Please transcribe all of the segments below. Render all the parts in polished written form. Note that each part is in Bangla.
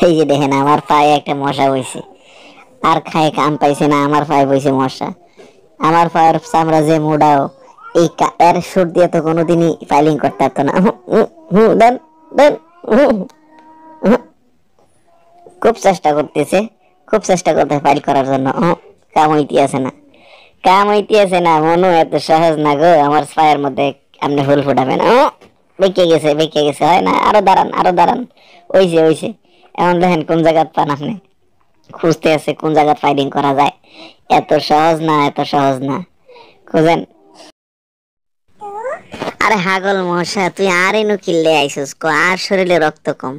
এই যে দেখেন আমার পায়ে একটা মশা হয়েছে, আর খায় কাম পাইছে না, আমার পায়ে বইছে মশা। আমার পায়ের চামড়া যে মোড়াও, এর সুর দিয়ে তো কোনোদিনই ফাইলিং করতে পারতো না। দেন দেন। খুব চেষ্টা করতেছে, খুব চেষ্টা করতে ফাইল করার জন্য, কাম হইতে আছে না, কাম হইতে আছে না। মনু এত সহজ না গো আমার পায়ের মধ্যে আপনি ফুল ফুটাবেন। বেঁকে গেছে, বেঁকে গেছে, হয় না, আরো দাঁড়ান, আরো দাঁড়ান। ওইছে ওইছে। এখন দেখেন কোন জায়গা পান আপনি, খুঁজতে আছে কোন জায়গা ফাইলিং করা যায়। এত সহজ না, এত সহজ না, খুঁজেন। আরে হাগল মশা, তুই আর এনু কিনলে আইসস ক, আর শরীরে রক্ত কম।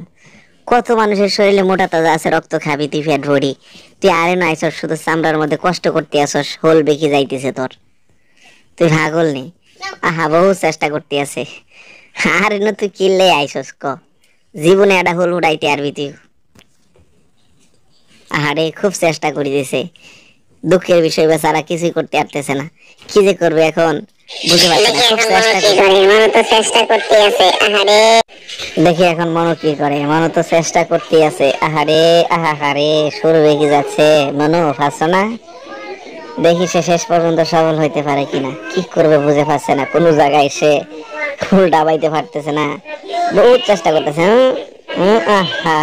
কত মানুষের শরীরে মোটা তাজা আছে, রক্ত খাবি তুই, ফ্যাট ভরি। তুই আর এনু আইসস শুধু চামড়ার মধ্যে কষ্ট করতে আসস, হোল বেঁকে যাইতেছে তোর। তুই পাগল নি? আহা, বহু চেষ্টা করতে আছে। আর এনু তুই কিনলে আইসস ক, জীবনে একটা হোল উড়াইতে আরবি তুই? আহারে খুব চেষ্টা করে দিছে, দুঃখের বিষয় বেচারা কিছুই করতে পারতেছে না, কি যে করবে এখন বুঝতে পারছে না। খুব চেষ্টা করতে আছে, আহারে দেখি এখন মনো কি করে, মনো তো চেষ্টা করতে আছে, আহারে আহারে সুর বেগে যাচ্ছে। মনো পারছো না? দেখি সে শেষ পর্যন্ত সফল হইতে পারে কিনা, কি করবে বুঝে পাচ্ছে না, কোনো জায়গায় সে ফুল ডাবাইতে পারতেছে না, বহুত চেষ্টা করতেছে। আহা।